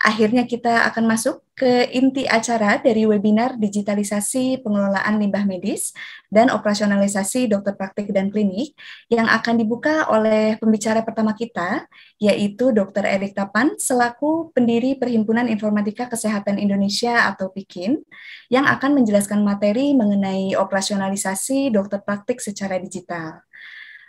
Akhirnya kita akan masuk ke inti acara dari webinar digitalisasi pengelolaan limbah medis dan operasionalisasi dokter praktik dan klinik yang akan dibuka oleh pembicara pertama kita, yaitu Dr. Erik Tapan selaku pendiri Perhimpunan Informatika Kesehatan Indonesia atau PIKIN, yang akan menjelaskan materi mengenai operasionalisasi dokter praktik secara digital.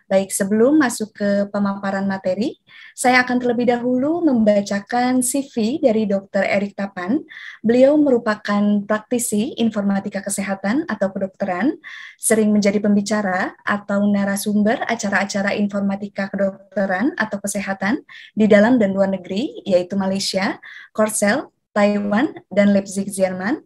Baik, sebelum masuk ke pemaparan materi, saya akan terlebih dahulu membacakan CV dari Dr. Erik Tapan. Beliau merupakan praktisi informatika kesehatan atau kedokteran, sering menjadi pembicara atau narasumber acara-acara informatika kedokteran atau kesehatan di dalam dan luar negeri, yaitu Malaysia, Korsel, Taiwan, dan Leipzig, Jerman.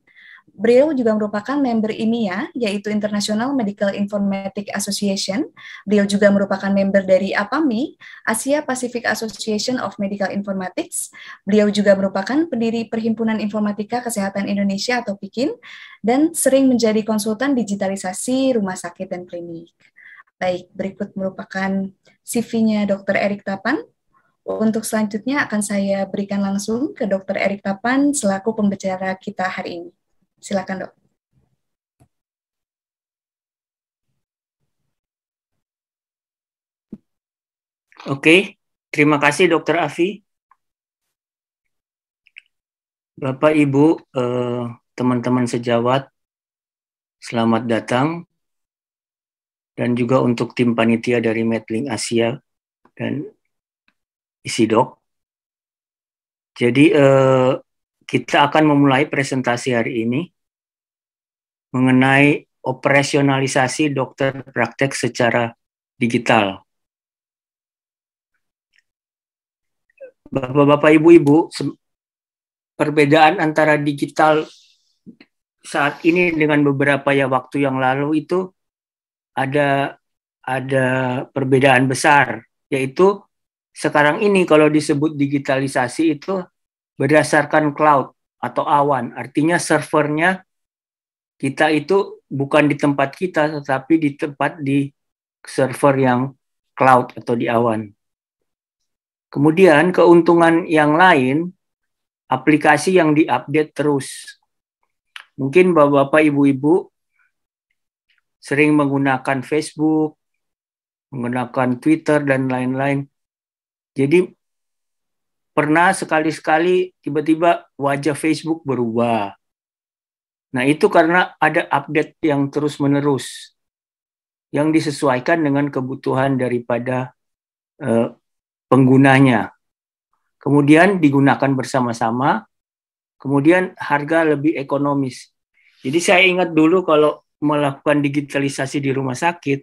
Beliau juga merupakan member IMIA, yaitu International Medical Informatics Association. Beliau juga merupakan member dari APAMI, Asia Pacific Association of Medical Informatics. Beliau juga merupakan pendiri Perhimpunan Informatika Kesehatan Indonesia atau PIKIN, dan sering menjadi konsultan digitalisasi rumah sakit dan klinik. Baik, berikut merupakan CV-nya Dr. Erik Tapan. Untuk selanjutnya akan saya berikan langsung ke Dr. Erik Tapan selaku pembicara kita hari ini. Silakan, Dok. Oke, terima kasih Dr. Afi. Bapak, Ibu, teman-teman sejawat, selamat datang. Dan juga untuk tim panitia dari Medlink Asia dan Isidok. Jadi kita akan memulai presentasi hari ini mengenai operasionalisasi dokter praktek secara digital. Bapak-bapak, ibu-ibu, perbedaan antara digital saat ini dengan beberapa waktu yang lalu itu ada perbedaan besar, yaitu sekarang ini kalau disebut digitalisasi itu berdasarkan cloud atau awan, artinya servernya kita itu bukan di tempat kita, tetapi di server yang cloud atau di awan. Kemudian keuntungan yang lain, aplikasi yang diupdate terus. Mungkin bapak-bapak, ibu-ibu sering menggunakan Facebook, menggunakan Twitter, dan lain-lain. Jadi pernah sekali-sekali tiba-tiba wajah Facebook berubah. Nah, itu karena ada update yang terus-menerus yang disesuaikan dengan kebutuhan daripada penggunanya. Kemudian digunakan bersama-sama, kemudian harga lebih ekonomis. Jadi saya ingat dulu kalau melakukan digitalisasi di rumah sakit,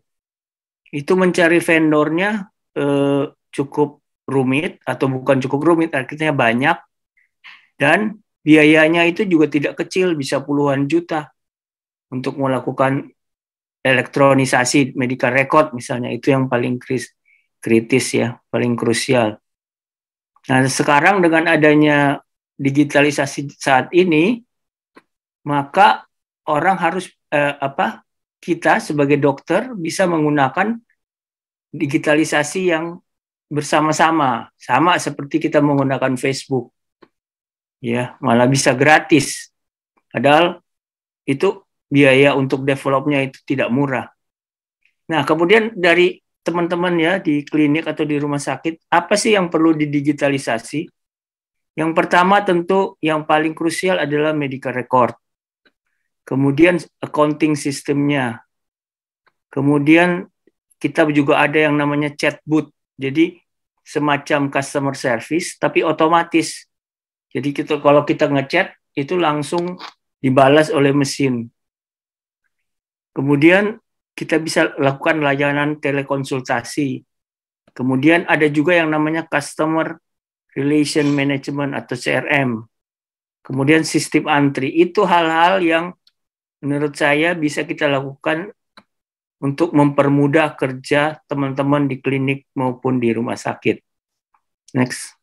itu mencari vendornya cukup rumit, atau bukan cukup rumit, artinya banyak, dan biayanya itu juga tidak kecil, bisa puluhan juta untuk melakukan elektronisasi medical record misalnya, itu yang paling kritis ya, paling krusial. Nah, sekarang dengan adanya digitalisasi saat ini, maka orang harus kita sebagai dokter bisa menggunakan digitalisasi yang bersama-sama, sama seperti kita menggunakan Facebook. Ya, malah bisa gratis. Padahal itu biaya untuk developnya itu tidak murah. Nah, kemudian dari teman-teman ya di klinik atau di rumah sakit, apa sih yang perlu didigitalisasi? Yang pertama tentu yang paling krusial adalah medical record. Kemudian accounting sistemnya. Kemudian kita juga ada yang namanya chatbot. Jadi semacam customer service tapi otomatis. Jadi kalau kita ngechat itu langsung dibalas oleh mesin. Kemudian kita bisa lakukan layanan telekonsultasi. Kemudian ada juga yang namanya Customer Relation Management atau CRM. Kemudian sistem antri. Itu hal-hal yang menurut saya bisa kita lakukan untuk mempermudah kerja teman-teman di klinik maupun di rumah sakit. Next.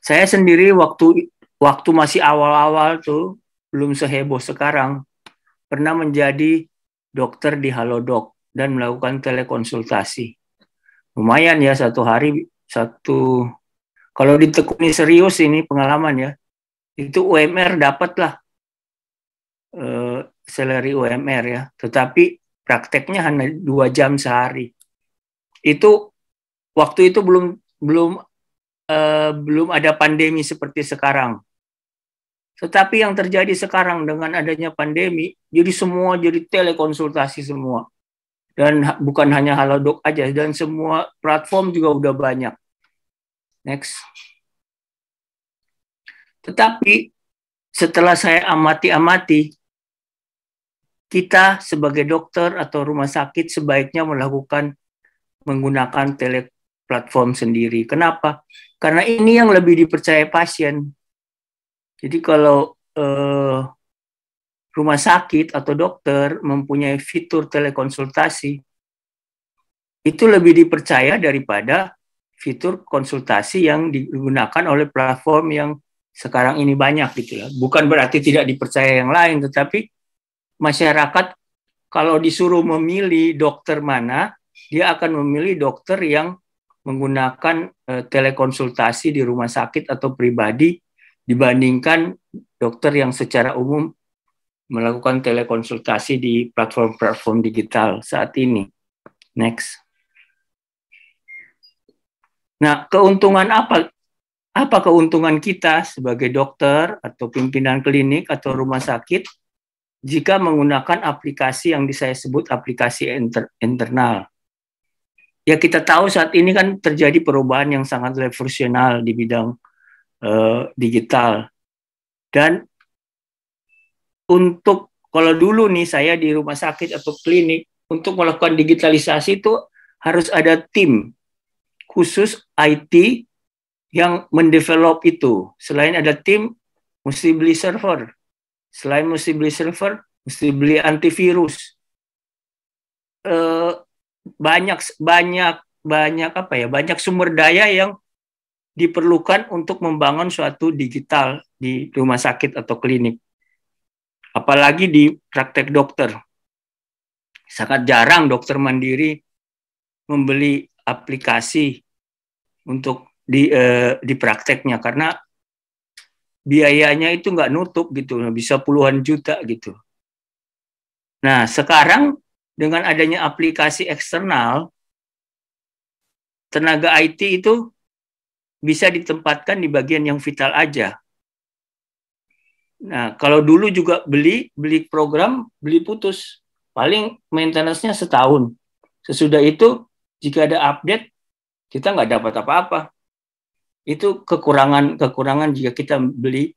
Saya sendiri waktu masih awal-awal tuh, belum seheboh sekarang, pernah menjadi dokter di Halodoc dan melakukan telekonsultasi. Lumayan ya, satu hari 1 Kalau ditekuni serius ini pengalaman ya, itu UMR dapatlah salary UMR ya, tetapi prakteknya hanya 2 jam sehari. Itu waktu itu belum ada pandemi seperti sekarang. Tetapi yang terjadi sekarang dengan adanya pandemi, jadi semua jadi telekonsultasi semua. Dan bukan hanya Halodoc aja, dan semua platform juga udah banyak. Next. Tetapi setelah saya amati-amati, kita sebagai dokter atau rumah sakit sebaiknya menggunakan teleplatform sendiri. Kenapa? Karena ini yang lebih dipercaya pasien. Jadi kalau rumah sakit atau dokter mempunyai fitur telekonsultasi, itu lebih dipercaya daripada fitur konsultasi yang digunakan oleh platform yang sekarang ini banyak gitu ya. Bukan berarti tidak dipercaya yang lain, tetapi masyarakat kalau disuruh memilih dokter mana, dia akan memilih dokter yang menggunakan telekonsultasi di rumah sakit atau pribadi dibandingkan dokter yang secara umum melakukan telekonsultasi di platform-platform digital saat ini. Next. Nah, keuntungan apa? Apa keuntungan kita sebagai dokter atau pimpinan klinik atau rumah sakit jika menggunakan aplikasi yang saya sebut aplikasi internal? Ya, kita tahu saat ini kan terjadi perubahan yang sangat revolusioner di bidang digital. Dan untuk kalau dulu nih saya di rumah sakit atau klinik untuk melakukan digitalisasi itu harus ada tim khusus IT yang mendevelop itu. Selain ada tim, mesti beli server. Selain mesti beli server, mesti beli antivirus. Banyak sumber daya yang diperlukan untuk membangun suatu digital di rumah sakit atau klinik. Apalagi di praktek dokter. Sangat jarang dokter mandiri membeli aplikasi untuk di prakteknya karena biayanya itu nggak nutup gitu, bisa puluhan juta gitu. Nah, sekarang dengan adanya aplikasi eksternal, tenaga IT itu bisa ditempatkan di bagian yang vital aja. Nah, kalau dulu juga beli program, beli putus. Paling maintenance-nya setahun. Sesudah itu, jika ada update, kita nggak dapat apa-apa. Itu kekurangan jika kita beli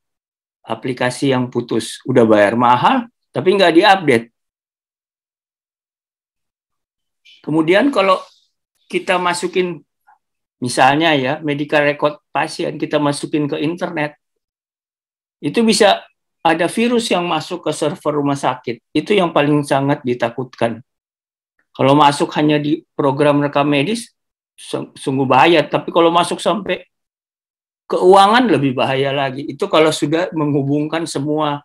aplikasi yang putus. Udah bayar mahal, tapi nggak diupdate. Kemudian kalau kita masukin, misalnya ya, medical record pasien, kita masukin ke internet, itu bisa ada virus yang masuk ke server rumah sakit. Itu yang paling sangat ditakutkan. Kalau masuk hanya di program rekam medis, sungguh bahaya. Tapi kalau masuk sampai keuangan lebih bahaya lagi. Itu kalau sudah menghubungkan semua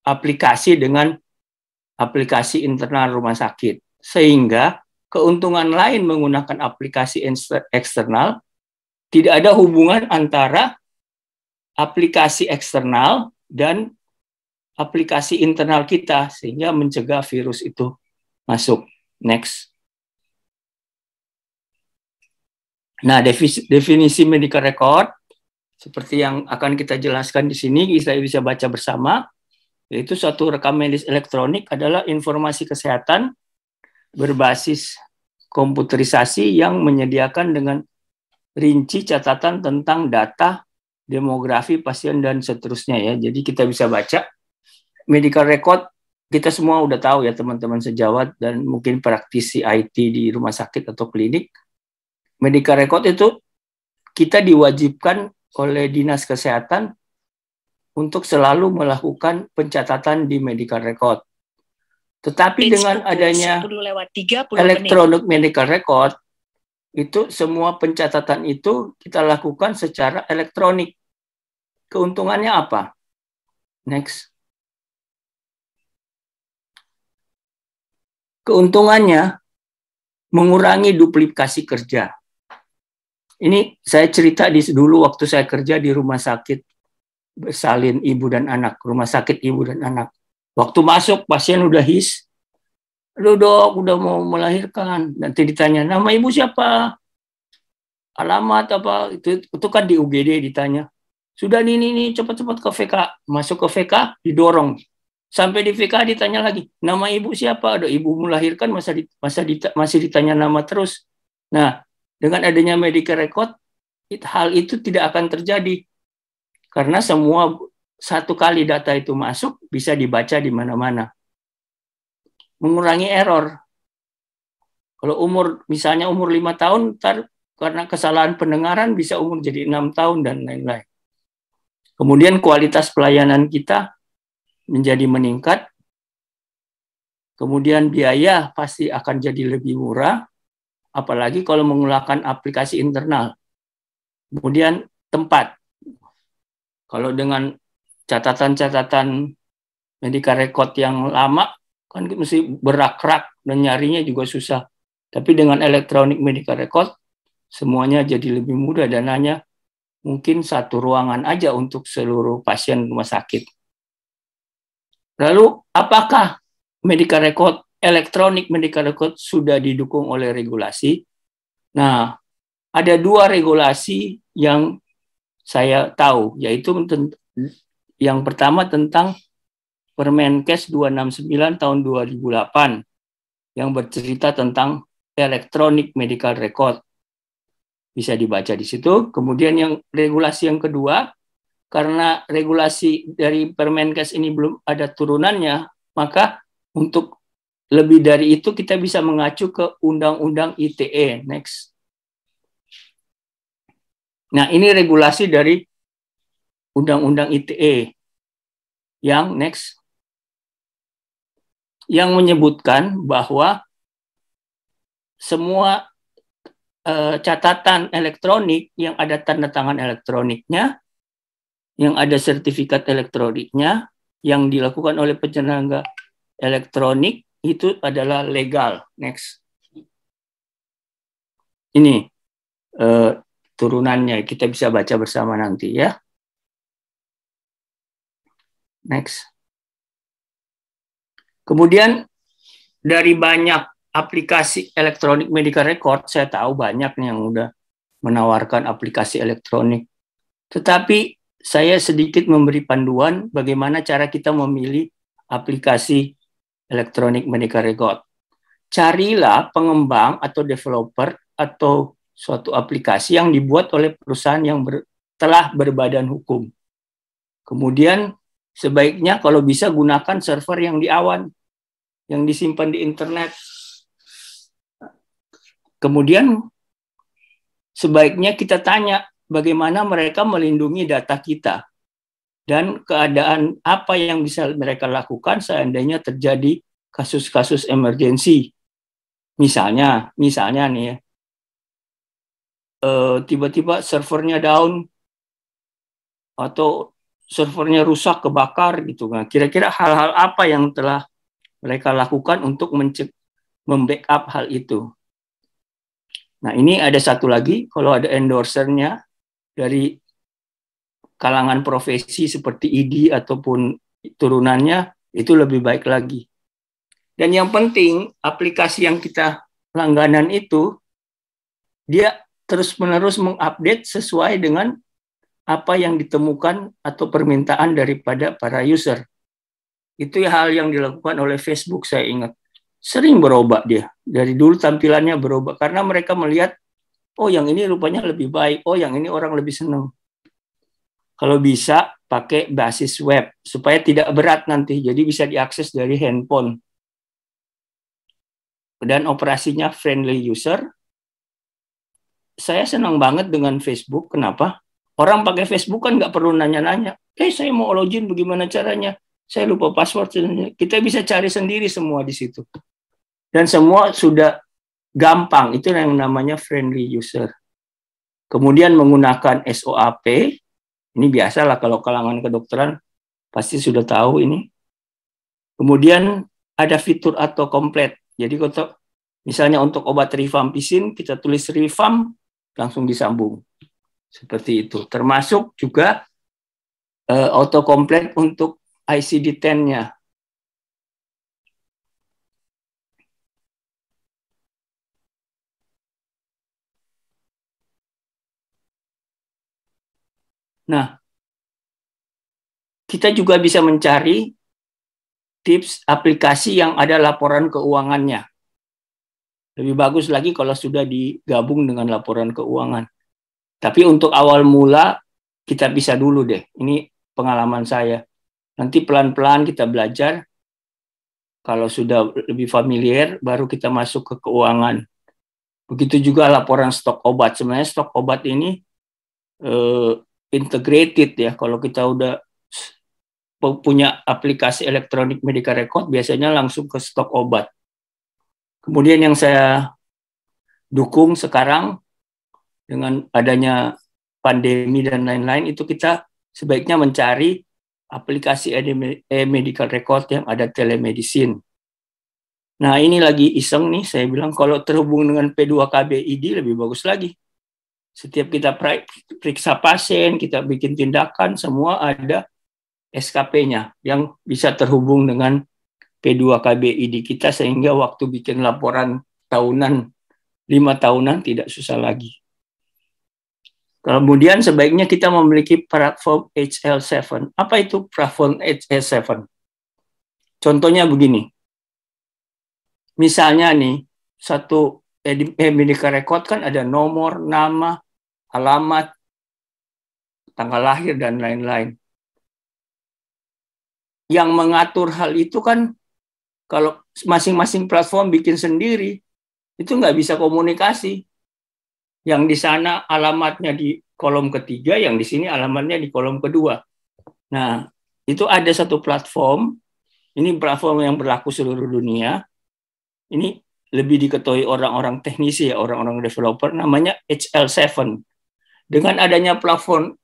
aplikasi dengan aplikasi internal rumah sakit. Sehingga keuntungan lain menggunakan aplikasi eksternal, tidak ada hubungan antara aplikasi eksternal dan aplikasi internal kita, sehingga mencegah virus itu masuk. Next. Nah, definisi medical record seperti yang akan kita jelaskan di sini, kita bisa baca bersama, yaitu suatu rekam medis elektronik adalah informasi kesehatan berbasis komputerisasi yang menyediakan dengan rinci catatan tentang data, demografi pasien dan seterusnya ya. Jadi kita bisa baca medical record, kita semua udah tahu ya teman-teman sejawat dan mungkin praktisi IT di rumah sakit atau klinik. Medical record itu kita diwajibkan oleh Dinas Kesehatan untuk selalu melakukan pencatatan di medical record. Tetapi dengan adanya electronic medical record, itu semua pencatatan itu kita lakukan secara elektronik. Keuntungannya apa? Next. Keuntungannya mengurangi duplikasi kerja. Ini saya cerita dulu waktu saya kerja di rumah sakit bersalin ibu dan anak, rumah sakit ibu dan anak. Waktu masuk pasien udah his, aduh dok, udah mau melahirkan. Nanti ditanya, nama ibu siapa? Alamat apa? Itu kan di UGD ditanya. Sudah ini cepat-cepat ke VK. Masuk ke VK, didorong. Sampai di VK ditanya lagi, nama ibu siapa? Ada ibu melahirkan, masih ditanya nama terus. Nah, dengan adanya medical record, hal itu tidak akan terjadi. Karena semua satu kali data itu masuk, bisa dibaca di mana-mana. Mengurangi error. Kalau misalnya umur 5 tahun, ntar karena kesalahan pendengaran bisa umur jadi 6 tahun dan lain-lain. Kemudian kualitas pelayanan kita menjadi meningkat. Kemudian biaya pasti akan jadi lebih murah, apalagi kalau menggunakan aplikasi internal. Kemudian tempat. Kalau dengan catatan-catatan medical record yang lama, kan mesti berak-rak dan nyarinya juga susah. Tapi dengan electronic medical record, semuanya jadi lebih mudah dan hanya mungkin satu ruangan aja untuk seluruh pasien rumah sakit. Lalu, apakah medical record, electronic medical record sudah didukung oleh regulasi? Nah, ada 2 regulasi yang saya tahu, yaitu yang pertama tentang Permenkes 269 tahun 2008 yang bercerita tentang electronic medical record. Bisa dibaca di situ. Kemudian yang regulasi yang kedua, karena regulasi dari Permenkes ini belum ada turunannya, maka untuk lebih dari itu kita bisa mengacu ke Undang-Undang ITE. Next. Nah, ini regulasi dari Undang-Undang ITE. Yang next. Yang menyebutkan bahwa semua catatan elektronik yang ada tanda tangan elektroniknya, yang ada sertifikat elektroniknya, yang dilakukan oleh penyelenggara elektronik itu adalah legal. Next. Ini turunannya, kita bisa baca bersama nanti ya. Next. Kemudian dari banyak aplikasi elektronik medical record, saya tahu banyak yang udah menawarkan aplikasi elektronik. Tetapi saya sedikit memberi panduan bagaimana cara kita memilih aplikasi elektronik medical record. Carilah pengembang atau developer atau suatu aplikasi yang dibuat oleh perusahaan yang telah berbadan hukum. Kemudian sebaiknya kalau bisa gunakan server yang di awan, yang disimpan di internet. Kemudian sebaiknya kita tanya bagaimana mereka melindungi data kita dan keadaan apa yang bisa mereka lakukan seandainya terjadi kasus-kasus emergensi. Misalnya nih ya, tiba-tiba servernya down atau servernya rusak, kebakar gitu. Nah, kira-kira hal-hal apa yang telah mereka lakukan untuk membackup hal itu. Nah, ini ada satu lagi, kalau ada endorsernya dari kalangan profesi seperti ID ataupun turunannya, itu lebih baik lagi. Dan yang penting, aplikasi yang kita langganan itu, dia terus-menerus mengupdate sesuai dengan apa yang ditemukan atau permintaan daripada para user. Itu hal yang dilakukan oleh Facebook, saya ingat. Sering berubah dia. Dari dulu tampilannya berubah. Karena mereka melihat, oh yang ini rupanya lebih baik. Oh yang ini orang lebih senang. Kalau bisa, pakai basis web. Supaya tidak berat nanti. Jadi bisa diakses dari handphone. Dan operasinya friendly user. Saya senang banget dengan Facebook. Kenapa? Orang pakai Facebook kan nggak perlu nanya-nanya. Saya mau login bagaimana caranya? Saya lupa password. Kita bisa cari sendiri semua di situ. Dan semua sudah gampang. Itu yang namanya friendly user. Kemudian menggunakan SOAP. Ini biasalah kalau kalangan kedokteran pasti sudah tahu ini. Kemudian ada fitur auto complete. Jadi kalau misalnya untuk obat rifampicin, kita tulis rifam, langsung disambung. Seperti itu. Termasuk juga autocomplete untuk ICD-10-nya. Nah, kita juga bisa mencari tips aplikasi yang ada laporan keuangannya. Lebih bagus lagi kalau sudah digabung dengan laporan keuangan. Tapi untuk awal mula, kita bisa dulu deh. Ini pengalaman saya. Nanti pelan-pelan kita belajar. Kalau sudah lebih familiar, baru kita masuk ke keuangan. Begitu juga laporan stok obat. Sebenarnya stok obat ini integrated ya. Kalau kita udah punya aplikasi elektronik medical record, biasanya langsung ke stok obat. Kemudian yang saya dukung sekarang dengan adanya pandemi dan lain-lain, itu kita sebaiknya mencari aplikasi medical record yang ada telemedicine. Nah, ini lagi iseng nih, saya bilang kalau terhubung dengan P2KB-ID lebih bagus lagi. Setiap kita periksa pasien, kita bikin tindakan, semua ada SKP-nya yang bisa terhubung dengan P2KB-ID kita, sehingga waktu bikin laporan tahunan, 5 tahunan tidak susah lagi. Kemudian sebaiknya kita memiliki platform HL7. Apa itu platform HL7? Contohnya begini. Misalnya nih, satu medical record kan ada nomor, nama, alamat, tanggal lahir, dan lain-lain. Yang mengatur hal itu kan, kalau masing-masing platform bikin sendiri, itu nggak bisa komunikasi. Yang di sana alamatnya di kolom ketiga, yang di sini alamatnya di kolom kedua. Nah, itu ada satu platform, ini platform yang berlaku seluruh dunia, ini lebih diketahui orang-orang teknisi, ya, orang-orang developer, namanya HL7. Dengan adanya platform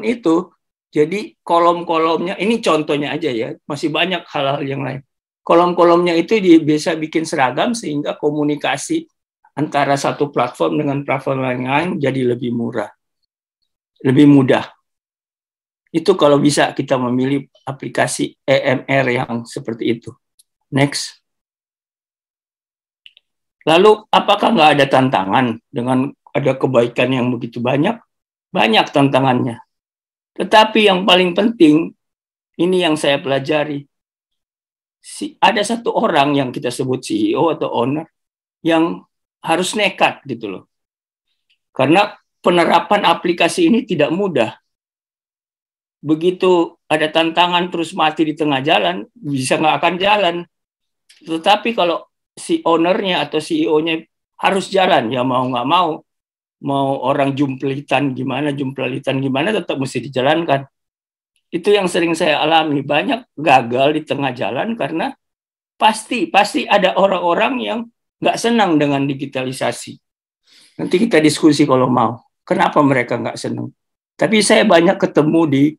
itu, jadi kolom-kolomnya, ini contohnya aja ya, masih banyak hal-hal yang lain. Kolom-kolomnya itu bisa bikin seragam sehingga komunikasi antara satu platform dengan platform lain jadi lebih murah, lebih mudah. Itu kalau bisa kita memilih aplikasi EMR yang seperti itu. Next. Lalu apakah nggak ada tantangan dengan ada kebaikan yang begitu banyak? Banyak tantangannya. Tetapi yang paling penting, ini yang saya pelajari, ada satu orang yang kita sebut CEO atau owner yang harus nekat gitu loh. Karena penerapan aplikasi ini tidak mudah. Begitu ada tantangan terus mati di tengah jalan, bisa nggak akan jalan. Tetapi kalau si ownernya atau CEO-nya harus jalan, ya mau nggak mau orang jumplitan gimana, tetap mesti dijalankan. Itu yang sering saya alami, banyak gagal di tengah jalan karena pasti ada orang-orang yang nggak senang dengan digitalisasi. Nanti kita diskusi kalau mau, kenapa mereka nggak senang. Tapi saya banyak ketemu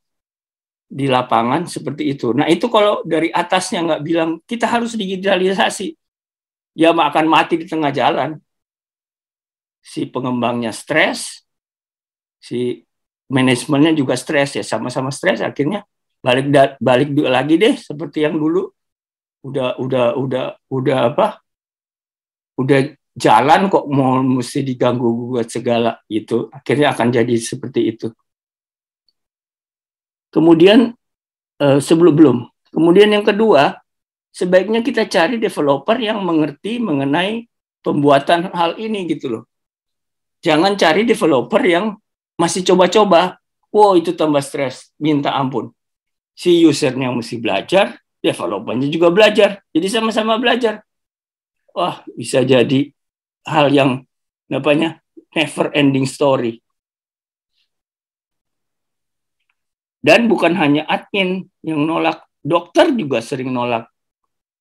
di lapangan seperti itu. Nah itu kalau dari atasnya nggak bilang, kita harus digitalisasi, ya akan mati di tengah jalan. Si pengembangnya stres, si manajemennya juga stres, ya sama-sama stres, akhirnya balik lagi deh seperti yang dulu. Udah jalan kok mau mesti diganggu gugat segala gitu. Akhirnya akan jadi seperti itu. Kemudian Kemudian yang kedua, sebaiknya kita cari developer yang mengerti mengenai pembuatan hal ini gitu loh. Jangan cari developer yang masih coba-coba. Wow, itu tambah stres, minta ampun. Si usernya mesti belajar, developernya juga belajar. Jadi sama-sama belajar. Wah, bisa jadi hal yang never ending story. Dan bukan hanya admin yang nolak, dokter juga sering nolak.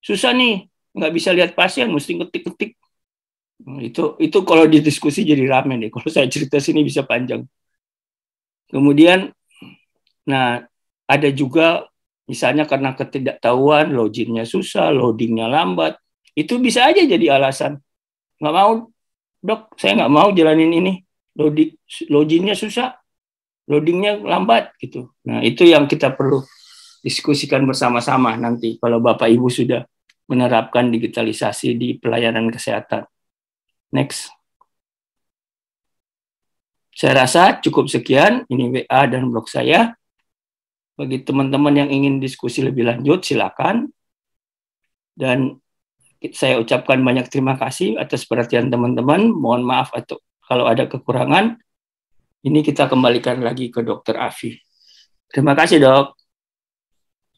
Susah nih, nggak bisa lihat pasien, mesti ketik-ketik. Itu kalau didiskusi jadi rame nih. Kalau saya cerita sini bisa panjang. Kemudian, nah ada juga misalnya karena ketidaktahuan, loginnya susah, loadingnya lambat. Itu bisa aja jadi alasan. Nggak mau, dok, saya nggak mau jalanin ini. loadingnya susah, loadingnya lambat gitu. Nah, itu yang kita perlu diskusikan bersama-sama nanti kalau Bapak Ibu sudah menerapkan digitalisasi di pelayanan kesehatan. Next. Saya rasa cukup sekian, ini WA dan blog saya. Bagi teman-teman yang ingin diskusi lebih lanjut, silakan. Dan saya ucapkan banyak terima kasih atas perhatian teman-teman. Mohon maaf atau kalau ada kekurangan. Ini kita kembalikan lagi ke Dr. Afi. Terima kasih, Dok.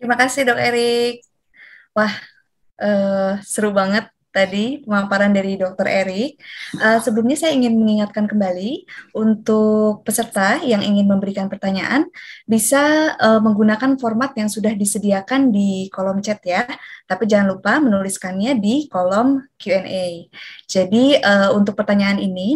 Terima kasih, Dok Erik. Wah, seru banget tadi pemaparan dari Dr. Erik. Sebelumnya saya ingin mengingatkan kembali untuk peserta yang ingin memberikan pertanyaan bisa menggunakan format yang sudah disediakan di kolom chat ya. Tapi jangan lupa menuliskannya di kolom Q&A. Jadi untuk pertanyaan ini